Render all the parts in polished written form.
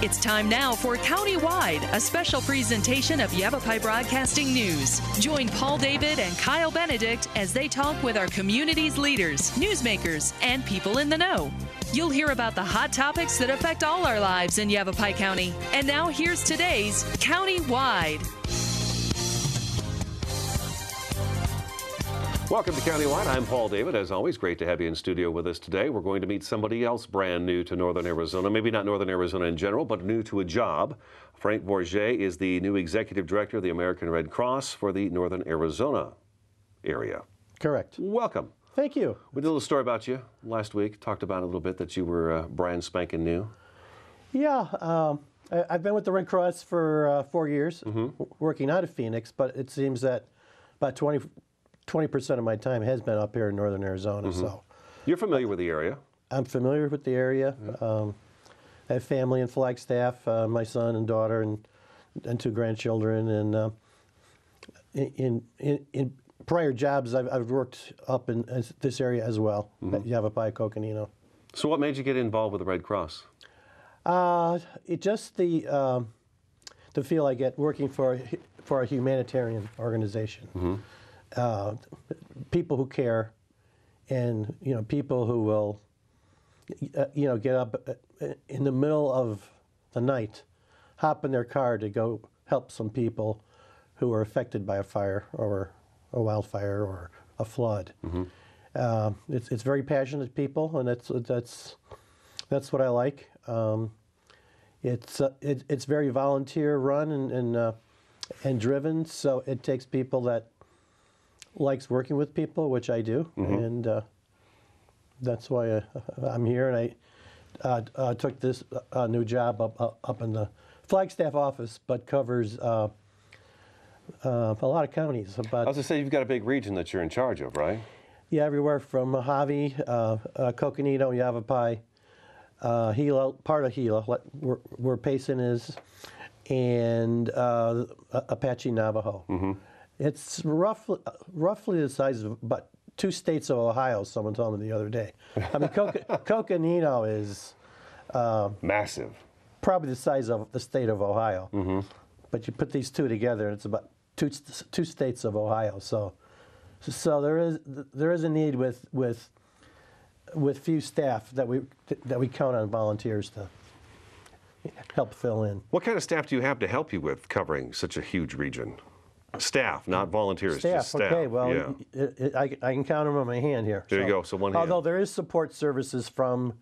It's time now for Countywide, a special presentation of Yavapai Broadcasting News. Join Paul David and Kyle Benedict as they talk with our community's leaders, newsmakers, and people in the know. You'll hear about the hot topics that affect all our lives in Yavapai County. And now here's today's Countywide. Welcome to Countywide. I'm Paul David. As always, great to have you in studio with us today. We're going to meet somebody else brand new to Northern Arizona. Maybe not Northern Arizona in general, but new to a job. Frank Bourget is the new executive director of the American Red Cross for the Northern Arizona area. Correct. Welcome. Thank you. We did a little story about you last week. Talked about a little bit that you were brand spanking new. Yeah, I've been with the Red Cross for 4 years, working out of Phoenix, but it seems that about 20% of my time has been up here in Northern Arizona. So You're familiar with the area. I'm familiar with the area. I have family in Flagstaff, my son and daughter and 2 grandchildren. And in prior jobs, I've worked up in this area as well, at Yavapai, Coconino. So what made you get involved with the Red Cross? It just the feel I get working for a humanitarian organization. People who care, and people who will get up in the middle of the night, hop in their car to go help some people who are affected by a fire or a wildfire or a flood. It's very passionate people, and that's what I like. It's very volunteer run and driven, so it takes people that likes working with people, which I do, and that's why I'm here. And I took this new job up in the Flagstaff office, but covers a lot of counties. I was going to say, you've got a big region that you're in charge of, right? Yeah, everywhere from Mojave, Coconino, Yavapai, Gila, part of Gila, where Payson is, and Apache Navajo. It's roughly the size of about 2 states of Ohio, someone told me the other day. I mean, Coconino is massive. Probably the size of the state of Ohio. But you put these 2 together, and it's about two states of Ohio. So there is a need with few staff that we count on volunteers to help fill in. What kind of staff do you have to help you with covering such a huge region? Staff, not volunteers. Staff. Just staff. Okay. Well, yeah. I can count them on my hand here. There you go. So one hand. Although there is support services from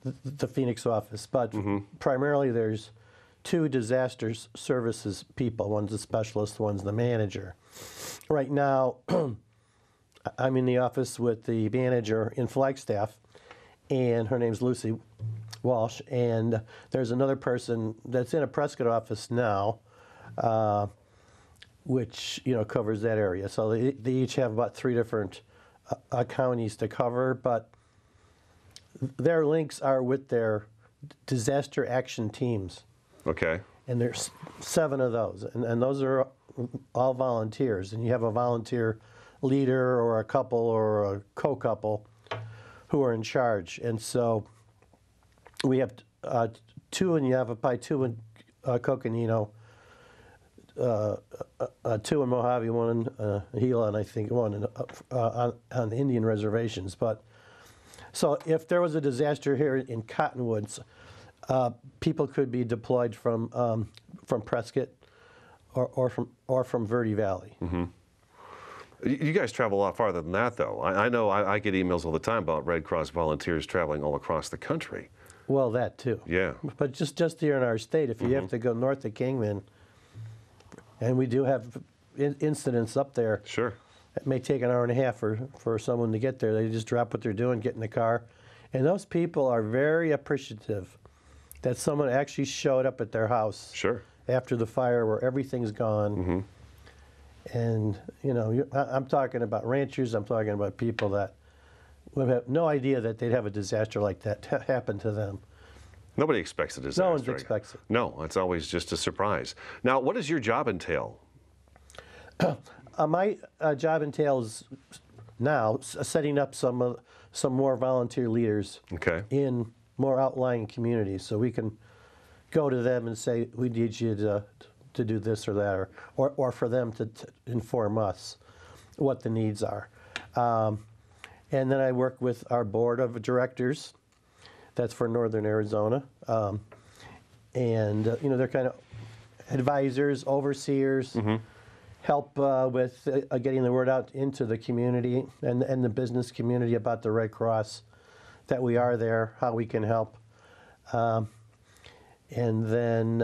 the Phoenix office, but primarily there's 2 disaster services people. One's a specialist, one's the manager. Right now, I'm in the office with the manager in Flagstaff, and her name's Lucy Walsh. And there's another person that's in a Prescott office now, which covers that area. So they each have about 3 different counties to cover, but their links are with their disaster action teams. Okay. And there's 7 of those, and those are all volunteers. And you have a volunteer leader or a couple or a co-couple who are in charge. And so we have 2 in Yavapai, 2 in Coconino, 2 in Mojave, 1 in Gila, and I think 1 on the Indian reservations. But so if there was a disaster here in Cottonwoods, people could be deployed from Prescott or from Verde Valley. You guys travel a lot farther than that, though. I know I get emails all the time about Red Cross volunteers traveling all across the country. Well, that too. Yeah. But just here in our state, if you have to go north of Kingman, and we do have incidents up there. Sure. It may take an hour and a half for someone to get there. They just drop what they're doing, get in the car. And those people are very appreciative that someone actually showed up at their house. Sure. After the fire where everything's gone. And, I'm talking about ranchers, I'm talking about people that would have no idea that they'd have a disaster like that happen to them. Nobody expects a disaster. No one expects it. No, it's always just a surprise. Now, what does your job entail? My job entails now setting up some more volunteer leaders in more outlying communities, so we can go to them and say, we need you to do this or that, or for them to inform us what the needs are. And then I work with our board of directors. That's for Northern Arizona. And they're kind of advisors, overseers, help with getting the word out into the community and the business community about the Red Cross, that we are there, how we can help. And then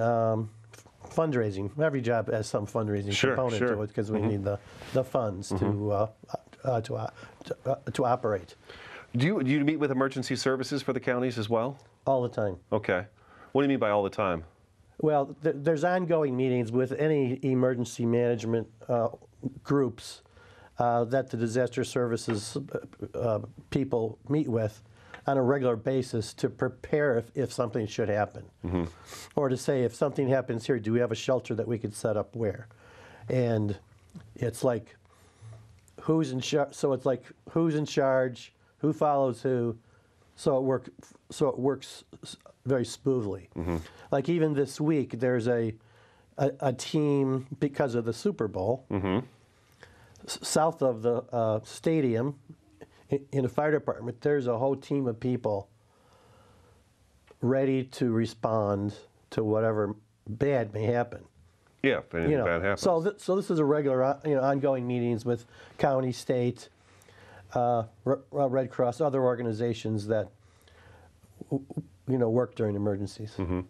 fundraising. Every job has some fundraising component to it, because we need the funds to operate. Do you meet with emergency services for the counties as well? All the time. Okay. What do you mean by all the time? Well, there's ongoing meetings with any emergency management groups that the disaster services people meet with on a regular basis to prepare if something should happen. Or to say, if something happens here, do we have a shelter that we could set up where? And it's like, who's in charge? So it's like, who's in charge? Who follows who? So it works very smoothly. Like even this week, there's a team, because of the Super Bowl, south of the stadium, in the fire department, there's a whole team of people ready to respond to whatever bad may happen. Yeah, if anything bad happens. So this is a regular, ongoing meetings with county, state, Red Cross, other organizations that work during emergencies. All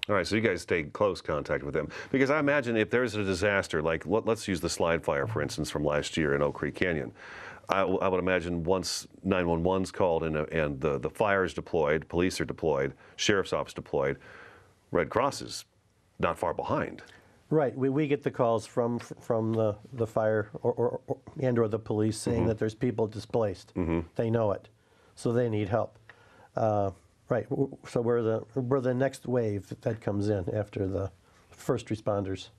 right, so you guys stay in close contact with them. Because I imagine if there's a disaster, like let's use the slide fire, for instance, from last year in Oak Creek Canyon. I would imagine once 911's called and the fire's deployed, police are deployed, sheriff's office deployed, Red Cross is not far behind. Right. We get the calls from the fire or the police saying that there's people displaced. They know it, so they need help. Right. So we're the next wave that comes in after the first responders.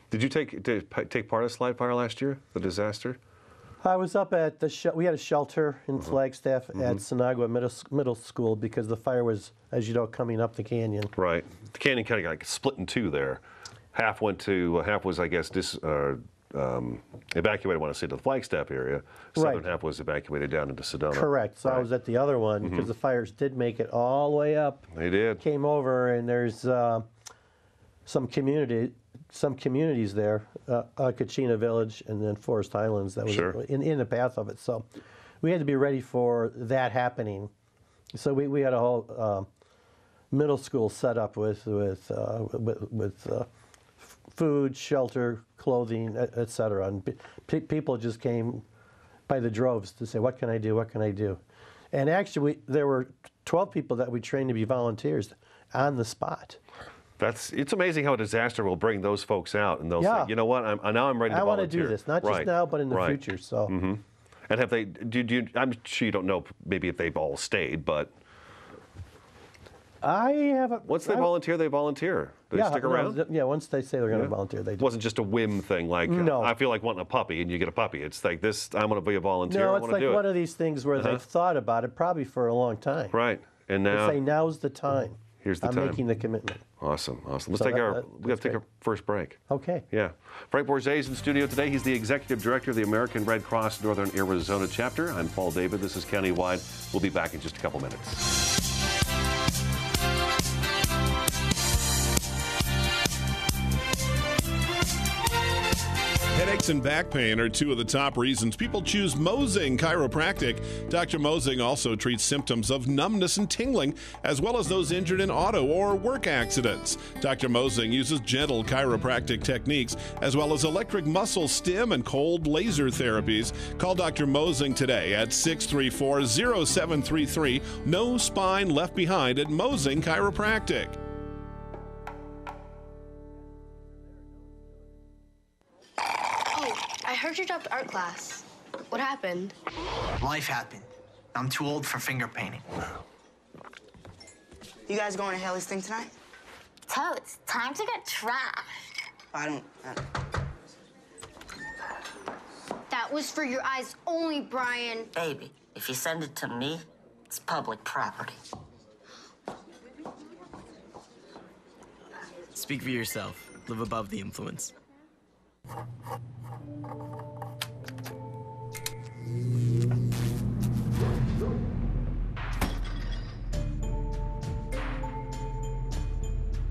Did you take part of slide fire last year, the disaster? I was up at we had a shelter in Flagstaff at Sinagua Middle School, because the fire was, as you know, coming up the canyon. Right. The canyon kind of got split in two there. Half was, I guess, evacuated, I want to say, to the Flagstaff area. Southern half was evacuated down into Sedona. Correct. So I was at the other one, because the fires did make it all the way up. They did. Came over, and there's some communities there, Kachina Village and then Forest Highlands, that was in the path of it. So we had to be ready for that happening. So we had a whole middle school set up with food, shelter, clothing, etc. And people just came by the droves to say, what can I do, what can I do? And actually, there were 12 people that we trained to be volunteers on the spot. It's amazing how a disaster will bring those folks out, and they'll say, you know what, now I'm ready to volunteer. I want to do this, not just now, but in the future. So. And have they, I'm sure you don't know maybe if they've all stayed, but. I haven't. Once they volunteer, they volunteer. Do they stick around? Once they say they're going to volunteer, they do. It wasn't just a whim thing, like, I feel like wanting a puppy, and you get a puppy. It's like this, I'm going to be a volunteer, No, I it's want to do it. like one of these things where they've thought about it probably for a long time. Right, and now. They say, now's the time. Here's the time. I'm making the commitment. Awesome. Let's take we got to take our first break. Okay. Yeah. Frank Bourget is in studio today. He's the Executive Director of the American Red Cross Northern Arizona Chapter. I'm Paul David. This is Countywide. We'll be back in just a couple minutes. Headaches and back pain are two of the top reasons people choose Mosing Chiropractic. Dr. Mosing also treats symptoms of numbness and tingling, as well as those injured in auto or work accidents. Dr. Mosing uses gentle chiropractic techniques, as well as electric muscle stim and cold laser therapies. Call Dr. Mosing today at 634-0733. No spine left behind at Mosing Chiropractic. I heard you dropped art class. What happened? Life happened. I'm too old for finger painting. You guys going to Haley's thing tonight? Totes, time to get trashed. I don't. That was for your eyes only, Brian. Baby, if you send it to me, it's public property. Speak for yourself. Live above the influence.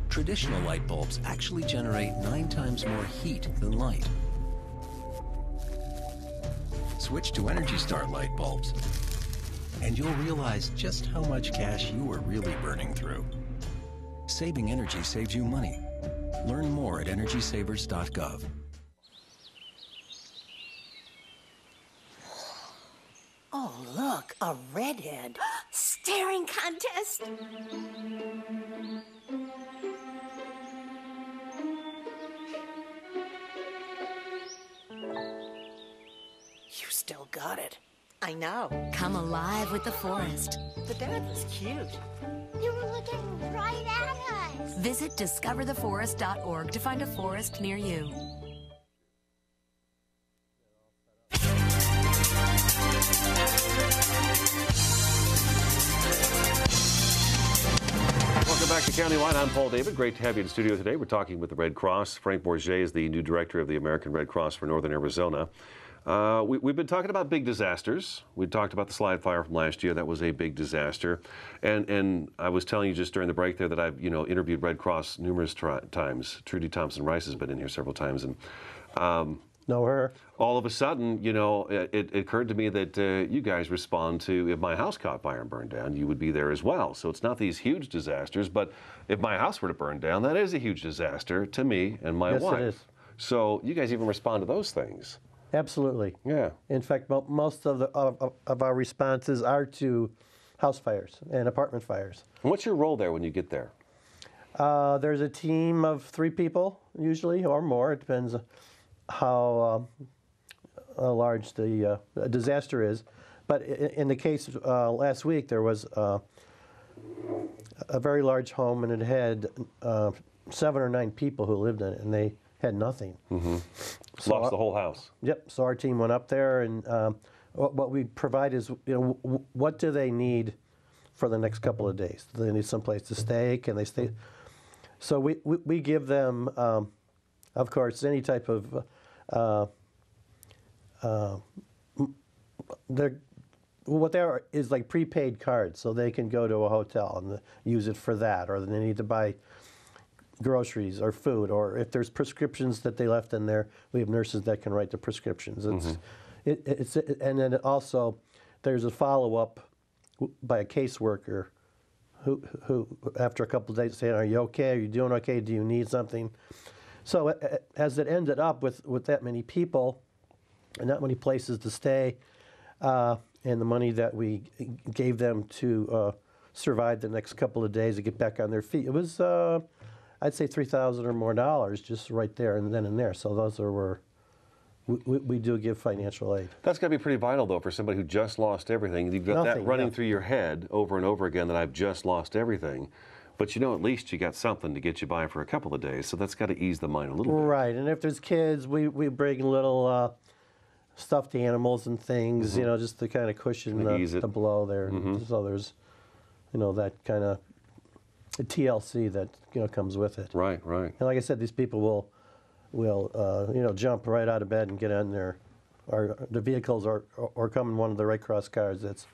Traditional light bulbs actually generate 9 times more heat than light. Switch to Energy Star light bulbs, and you'll realize just how much cash you are really burning through. Saving energy saves you money. Learn more at EnergySavers.gov. Oh, look, a redhead. Staring contest. You still got it. I know. Come alive with the forest. The dad was cute. You were looking right at us. Visit discovertheforest.org to find a forest near you. Welcome back to Countywide. I'm Paul David. Great to have you in studio today. We're talking with the Red Cross. Frank Bourget is the new director of the American Red Cross for Northern Arizona. We've been talking about big disasters. We talked about the slide fire from last year. That was a big disaster. And I was telling you just during the break there that I've interviewed Red Cross numerous times. Trudy Thompson Rice has been in here several times, and know her. All of a sudden, it occurred to me that you guys respond to, if my house caught fire and burned down, you would be there as well. So it's not these huge disasters, but if my house were to burn down, that is a huge disaster to me and my wife. Yes, it is. So you guys even respond to those things. Absolutely. Yeah. In fact, most of our responses are to house fires and apartment fires. And what's your role there when you get there? There's a team of 3 people, usually, or more. It depends how large the disaster is. But in the case last week, there was a very large home, and it had 7 or 9 people who lived in it, and they had nothing. Mm-hmm. So lost the whole house. Yep. So our team went up there, and what we provide is, what do they need for the next couple of days? Do they need someplace to stay? Can they stay? So we give them, of course, any type of what they are is like prepaid cards, so they can go to a hotel and use it for that, or they need to buy groceries or food, or if there's prescriptions that they left in there, we have nurses that can write the prescriptions. And then also there's a follow-up by a caseworker who after a couple of days say, are you okay? Are you doing okay? Do you need something? So as it ended up with that many people and that many places to stay, and the money that we gave them to survive the next couple of days to get back on their feet, it was I'd say $3,000 or more just right there and then and there. So those are we do give financial aid. That's got to be pretty vital, though, for somebody who just lost everything. You've got that running through your head over and over again, that I've just lost everything. But at least you got something to get you by for a couple of days. So that's got to ease the mind a little bit. Right. And if there's kids, we bring little stuffed animals and things, just to kind of cushion the blow there. Mm-hmm. So there's, that kind of TLC that comes with it. Right, right. And like I said, these people will jump right out of bed and get on there, or the vehicles or come in one of the Red Cross cars that's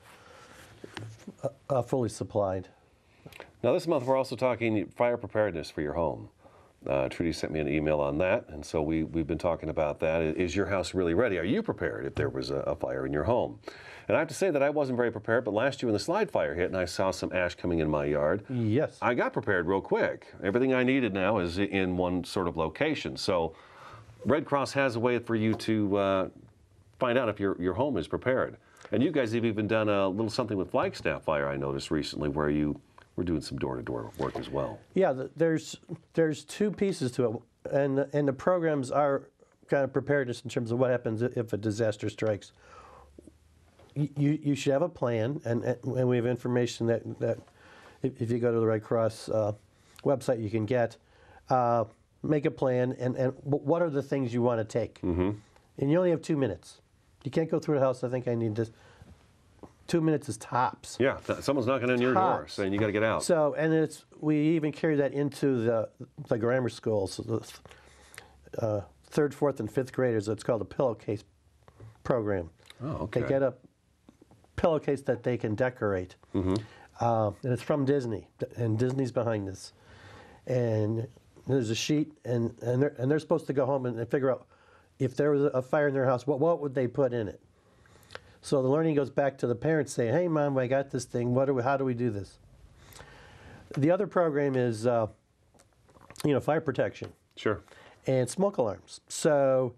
fully supplied. Now this month we're also talking fire preparedness for your home. Trudy sent me an email on that, and so we've been talking about that. Is your house really ready? Are you prepared if there was a fire in your home? And I have to say that I wasn't very prepared, but last year when the slide fire hit and I saw some ash coming in my yard, yes, I got prepared real quick. Everything I needed now is in one sort of location. So Red Cross has a way for you to find out if your home is prepared. And you guys have even done a little something with Flagstaff Fire, I noticed recently, where you were doing some door-to-door work as well. Yeah, there's 2 pieces to it, and the programs are kind of preparedness in terms of what happens if a disaster strikes. You should have a plan, and we have information that if you go to the Red Cross website you can get. Make a plan, and what are the things you want to take? Mm-hmm. And you only have 2 minutes. You can't go through the house, I think I need this. 2 minutes is tops. Yeah, someone's knocking on your door saying you got to get out. So, and we even carry that into the grammar schools, the 3rd, 4th, and 5th graders. It's called a pillowcase program. Oh, okay. They get a pillowcase that they can decorate. And it's from Disney, and Disney's behind this. And there's a sheet, and they're supposed to go home and figure out if there was a fire in their house, what would they put in it? So the learning goes back to the parents saying, hey, Mom, I got this thing. How do we do this? The other program is, fire protection. Sure. And smoke alarms. So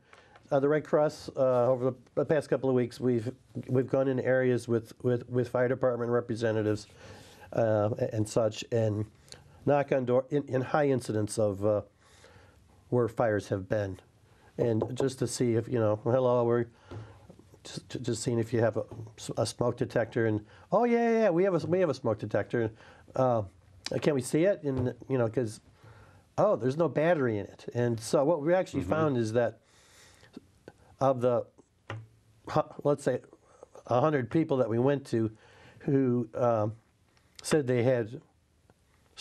the Red Cross, over the past couple of weeks, we've gone in areas with fire department representatives and such, and knock on door in high incidents of where fires have been, and just to see if hello, we're just seeing if you have a smoke detector, and oh yeah, we have a smoke detector. Can we see it? And because there's no battery in it, and so what we actually found is that of the let's say 100 people that we went to who said they had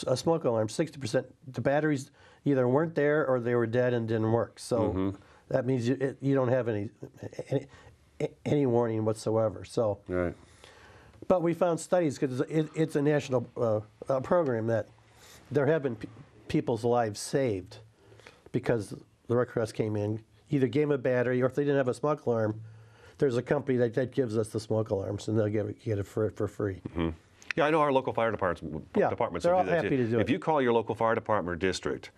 a smoke alarm, 60% the batteries either weren't there or they were dead and didn't work. So that means you don't have any warning whatsoever. So, right. But we found studies because it's a national program that there have been people's lives saved because the Red Cross came in, either gave them a battery, or if they didn't have a smoke alarm, there's a company that gives us the smoke alarms, and they'll get it for free. Yeah, I know our local fire departments they're all do that happy too. to do If it. you call your local fire department or district,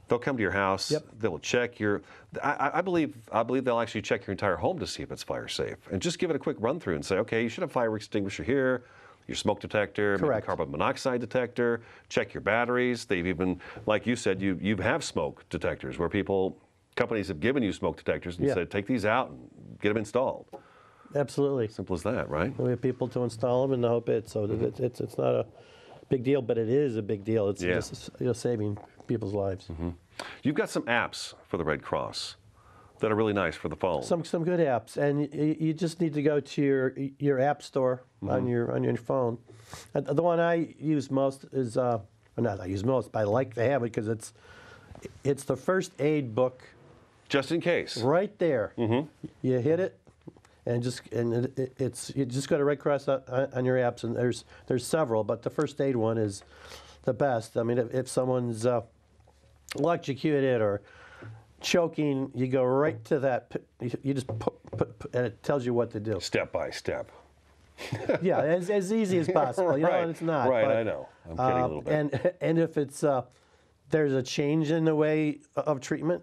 they'll come to your house. Yep. They will check your. I believe they'll actually check your entire home to see if it's fire safe, and just give it a quick run through and say, okay, you should have fire extinguisher here, your smoke detector, maybe Correct. carbon monoxide detector. Check your batteries. They've even, like you said, you have smoke detectors where companies have given you smoke detectors and said, take these out and get them installed. Absolutely. Simple as that, right? We have people to install them in the whole bit, so it's not a big deal, but it is a big deal. It's just saving people's lives. You've got some apps for the Red Cross that are really nice for the phone. Some good apps, and you just need to go to your app store on your phone. And the one I use most is not I use most, but I like to have it because it's the first aid book. Just in case. Right there. You hit it. And you just go to Red Cross on your apps, and there's several, but the first aid one is the best. I mean, if someone's electrocuted or choking, you go right to that. You just put, and it tells you what to do. Step by step. Yeah, as easy as possible. Right. And it's not. Right, but, I know. I'm kidding a little bit. And if it's there's a change in the way of treatment,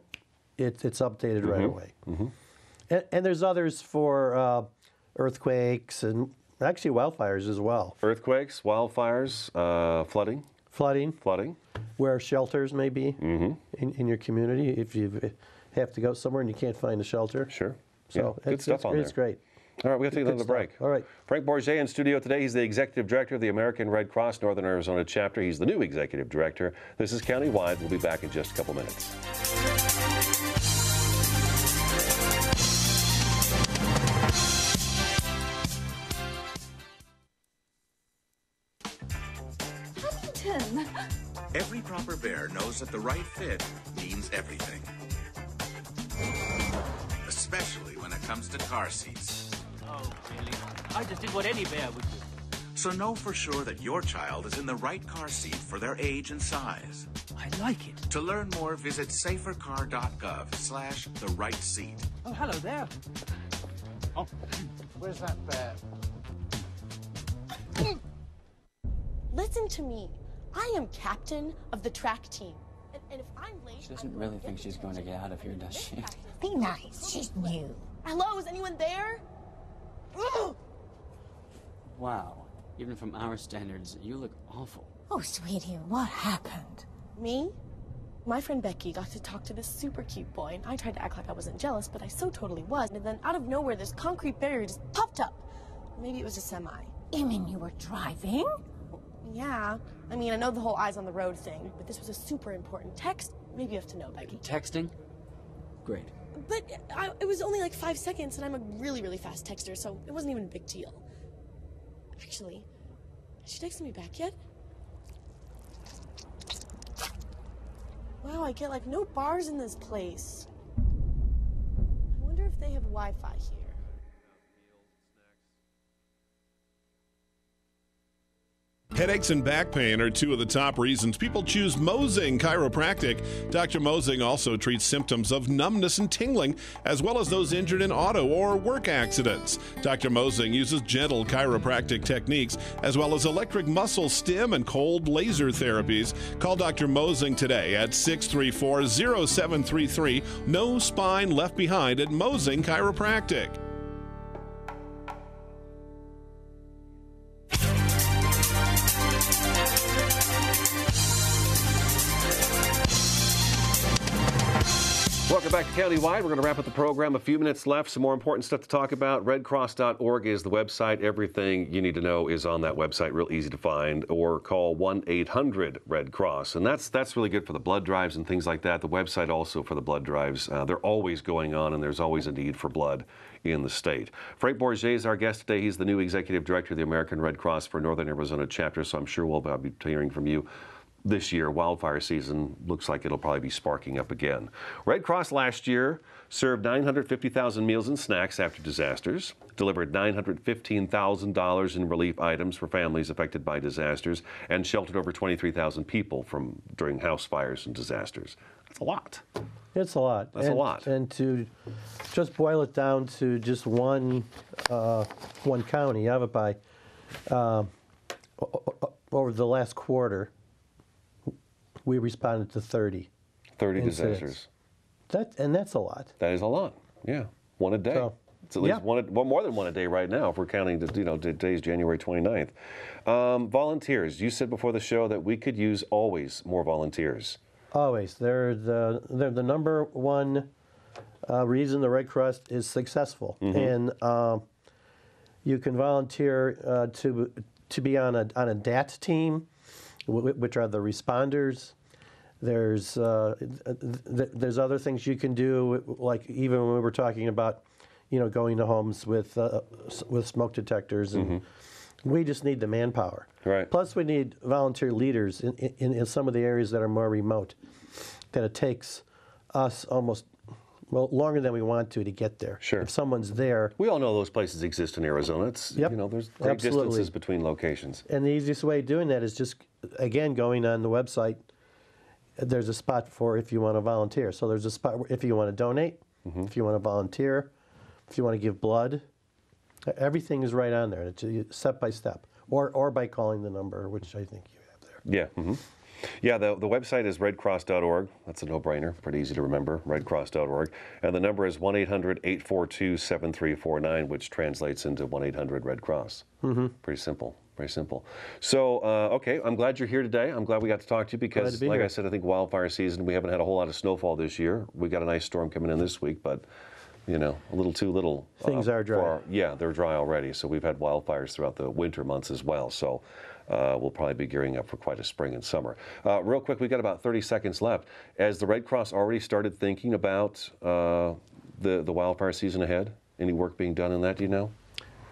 it's updated right away. And there's others for earthquakes and actually wildfires as well. Earthquakes, wildfires, flooding. Flooding. Where shelters may be in your community if you have to go somewhere and you can't find a shelter. Sure. So good stuff on there. It's great. All right, we got to take another break. All right. Frank Bourget in studio today. He's the executive director of the American Red Cross Northern Arizona chapter. He's the new executive director. This is Countywide. We'll be back in just a couple minutes. Every proper bear knows that the right fit means everything. Especially when it comes to car seats. Oh, really? I just did what any bear would do. So know for sure that your child is in the right car seat for their age and size. I like it. To learn more, visit safercar.gov/the right seat. Oh, hello there. Oh, where's that bear? Listen to me. I am captain of the track team. And if I'm late... She doesn't really think she's going to get out of here, does she? Be nice. She's new. Hello, is anyone there? Wow. Even from our standards, you look awful. Oh, sweetie, what happened? Me? My friend Becky got to talk to this super cute boy, and I tried to act like I wasn't jealous, but I so totally was. And then out of nowhere, this concrete barrier just popped up. Maybe it was a semi. You mean you were driving? Yeah. I mean, I know the whole eyes on the road thing, but this was a super important text. Maybe you have to know, Becky. Texting? Great. But it was only like 5 seconds, and I'm a really, really fast texter, so it wasn't even a big deal. Actually, has she texted me back yet? Wow, I get like no bars in this place. I wonder if they have Wi-Fi here. Headaches and back pain are two of the top reasons people choose Mosing Chiropractic. Dr. Mosing also treats symptoms of numbness and tingling, as well as those injured in auto or work accidents. Dr. Mosing uses gentle chiropractic techniques, as well as electric muscle stim and cold laser therapies. Call Dr. Mosing today at 634-0733. No spine left behind at Mosing Chiropractic. Welcome back to Countywide. We're going to wrap up the program. A few minutes left. Some more important stuff to talk about. RedCross.org is the website. Everything you need to know is on that website. Real easy to find. Or call 1-800-RED-CROSS. And that's really good for the blood drives and things like that. The website also for the blood drives. They're always going on, and there's always a need for blood in the state. Frank Bourget is our guest today. He's the new Executive Director of the American Red Cross for Northern Arizona Chapter, so I'm sure we'll be hearing from you this year. Wildfire season looks like it'll probably be sparking up again. Red Cross last year served 950,000 meals and snacks after disasters, delivered $915,000 in relief items for families affected by disasters, and sheltered over 23,000 people during house fires and disasters. That's a lot. It's a lot. That's a lot. And to just boil it down to just one county, Yavapai, over the last quarter, we responded to 30 disasters. That's a lot. That is a lot. Yeah, one a day. So, it's at least one, more than one a day right now if we're counting today's January 29th. Volunteers. You said before the show that we could use always more volunteers. Always. They're the number one reason the Red Cross is successful. And you can volunteer to be on a DAT team, which are the responders. There's other things you can do, like even when we were talking about, going to homes with smoke detectors, and we just need the manpower. Right. Plus, we need volunteer leaders in some of the areas that are more remote, that it takes us longer than we want to get there. Sure. If someone's there. We all know those places exist in Arizona. It's, there's great distances between locations. And the easiest way of doing that is just, again, going on the website. There's a spot for if you want to volunteer. So there's a spot if you want to donate, if you want to volunteer, if you want to give blood. Everything is right on there, it's step by step, or by calling the number, which I think you have there. Yeah. Yeah, the website is redcross.org. That's a no-brainer, pretty easy to remember, redcross.org. And the number is 1-800-842-7349, which translates into 1-800-RED-CROSS. Pretty simple. Very simple. So, okay, I'm glad you're here today. I'm glad we got to talk to you because, like I said, I think wildfire season, we haven't had a whole lot of snowfall this year. We got a nice storm coming in this week, but, a little too little. Things are dry. They're dry already. So we've had wildfires throughout the winter months as well. So we'll probably be gearing up for quite a spring and summer. Real quick, we got about 30 seconds left. Has the Red Cross already started thinking about the wildfire season ahead? Any work being done in that, do you know?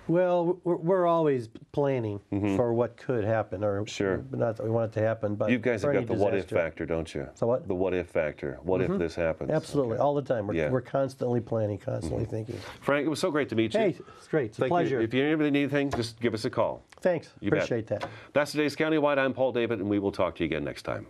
Well, we're always planning for what could happen, or not that we want it to happen, but you guys have got the what-if factor, don't you? So what? The what-if factor. What if this happens? Absolutely, all the time. We're constantly planning, constantly thinking. Frank, it was so great to meet you. Hey, it's great. It's a pleasure. If you need anything, just give us a call. Thanks. Appreciate that. That's today's Countywide. I'm Paul David, and we will talk to you again next time.